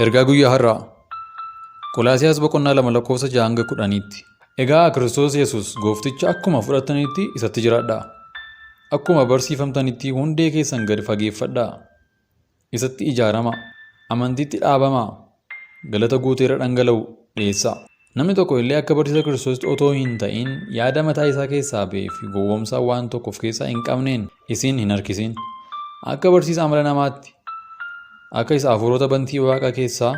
Ergaa guyyaa har'aa Qolaasiyaas boqonnaa 2:6-10. Egaa Kiristoos Yesuus goofticha akkuma fudhatanitti isatti jiraadhaa. Akkuma barsiifamtanitti hundee keessan gad fageeffadhaa. Isatti ijaaramaa. Amantiitti dhaabamaa. Galata guuteera dhangala'u dhiyeessaa. Namni tokko illee akka barsiisa Kiristoos otoo hin ta'in yaada mataa isaa keessaa ba'ee fi gowwoomsaa waan tokko of keessaa hin qabneen isin hin harkisin. Akka barsiisa amala namaatti akka isa hafuurota bantii Waaqaa keessaa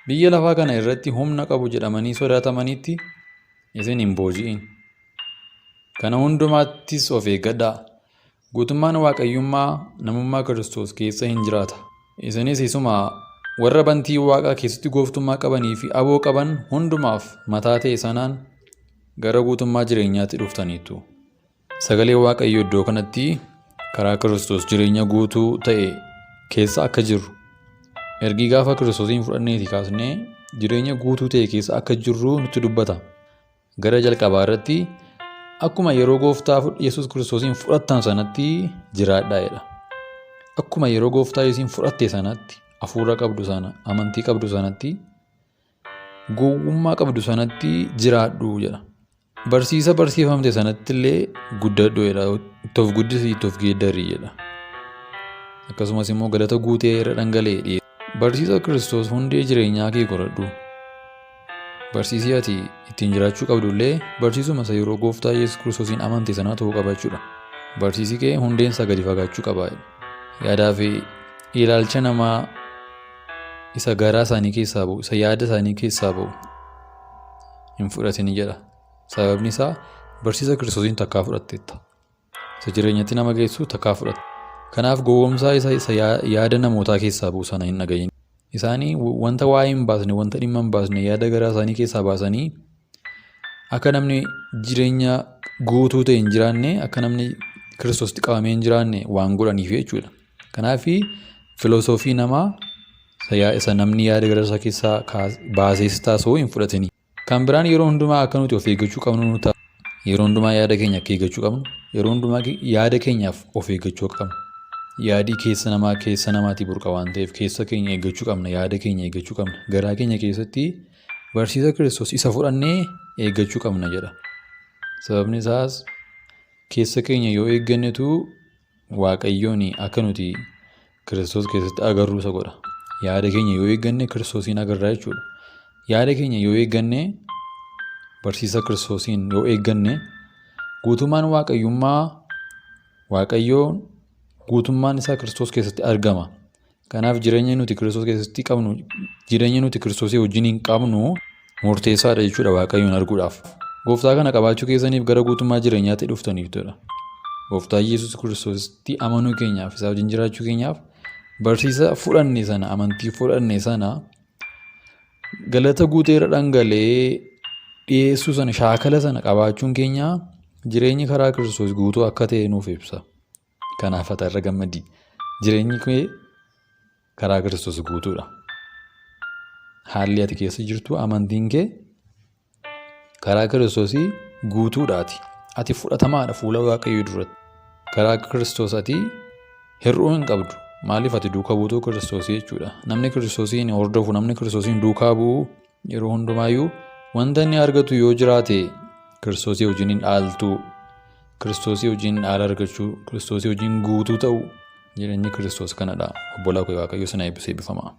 biyya lafaa kana irratti humna qabu jedhamanii sodaatamanitti isin hin booji'in. Kana hundumaattis of eeggadhaa. Guutummaan waaqayyummaa namummaa Kiristoos keessa hin jiraata. Isinis isuma warra bantii Waaqaa keessatti gooftummaa qabanii fi aboo qaban hundumaaf mataa ta'e sanaan gara guutummaa jireenyaatti dhuftaniitu. Sagalee Waaqayyoo iddoo kanatti karaa Kiristoos jireenya guutuu ta'e keessa akka jirru ergi gaafa Kiristoosiin fudhanneeti kaasnee jireenya guutuu ta'e keessa akka jirru nutti dubbata. Gara jalqabaa irratti akkuma yeroo gooftaa Yesuus Kiristoosiin fudhattan sanatti jiraadhaa jedha. Akkuma yeroo gooftaa Yesuusiin fudhatte sanatti hafuura qabdu sana, amantii qabdu sanatti, gowwummaa qabdu sanatti jiraadhu jedha. Barsiisa barsiifamte sanatti illee guddadhu jedha. Itti of guddisii, itti of geeddarii jedha. Akkasumas immoo galata guutee irra dhangala'e dhiyeessa. Barsiisa Kiristoos hundee jireenyaa kee qoradhu. Barsiisii ati ittiin jiraachuu qabdu illee barsiisuma isa yeroo gooftaa Yesuus Kiristoosiin amante sanaa ta'uu qaba jechuudha. Barsiisii kee hundeen isaa gadi fagaachuu qaba. Yaadaa fi ilaalcha namaa isa garaa isaanii keessaa ba'u, isa yaada isaanii keessaa ba'u hin fudhatin jedha. Sababni isaa barsiisa Kiristoosiin takkaa fudhatteetta. Isa jireenyatti nama geessu takkaa fudhatte. Kanaaf gowwoomsaa isa yaada namootaa keessaa ba'u sana hin dhagayin. Isaanii wanta waa'ee hin baasne, wanta dhimma hin baasne yaada garaa isaanii keessaa baasanii akka namni jireenya guutuu ta'e hin jiraanne, akka namni Kiristoositti qabamee hin jiraanne waan godhaniif jechuudha. Kanaaf filosoofii namaa isa namni yaada garaa isaa keessaa baasees taasoo hin fudhatini. Kan biraan yeroo hundumaa akka nuti of eeggachuu qabnu nu ta'a. Yeroo hundumaa yaada keenya akka eeggachuu qabnu, yeroo hundumaa yaada keenyaaf of eeggachuu qabnu. Yaadii keessa namaatii burqa waan ta'eef keessa keenya eeggachuu qabna, yaada keenya eeggachuu qabna. Garaa keenya keessatti barsiisa Kiristoos isa fudhannee eeggachuu qabna jedha. Sababni isaas keessa keenya yoo eeggannetu Waaqayyoon akka nuti Kiristoos keessatti agarru isa godha. Yaada keenya yoo eegganne Kiristoosiin agarra jechuudha. Yaada keenya yoo eegganne barsiisa Kiristoosiin yoo eegganne guutummaan Waaqayyoon guutummaan isaa Kiristoos keessatti argama. Kanaaf jireenya nuti Kiristoos keessatti qabnu, jireenya nuti Kiristoosii wajjin hin qabnu murteessaadha jechuudha Waaqayyoon arguudhaaf. Gooftaa kana qabaachuu keessaniif gara guutummaa jireenyaatti dhuftaniif jedha. Gooftaa Yesuus Kiristoositti amanuu keenyaaf, isaa wajjin jiraachuu keenyaaf barsiisa fudhanne sana, amantii fudhanne sana galata guuteera dhangalee dhiyeessuu sana, shaakala sana qabaachuun keenya jireenyi karaa Kiristoos guutuu akka ta'e nuuf ibsa. Kanaaf ati irra gammadii. Jireenyi kee karaa Kiristoos guutuudha. Haalli ati keessa jirtu, amantiin kee karaa Kiristoosii guutuudhaati. Ati fudhatamaadha fuula Waaqayyoo duratti. Karaa Kiristoos ati hir'uu hin qabdu. Maaliif ati duukaa buutuu Kiristoosii jechuudha. Namni Kiristoosiin hordofu, namni Kiristoosiin duukaa bu'u yeroo hundumaayyuu wanta inni argatu yoo jiraate Kiristoosii wajjin dhaaltuu, Kiristoosii wajjin dhaala argachuu, Kiristoosii wajjin guutuu ta'u jireenyi Kiristoos kanadha. Obbolaa koo Waaqayyo sana eebbisee eebbifamaa.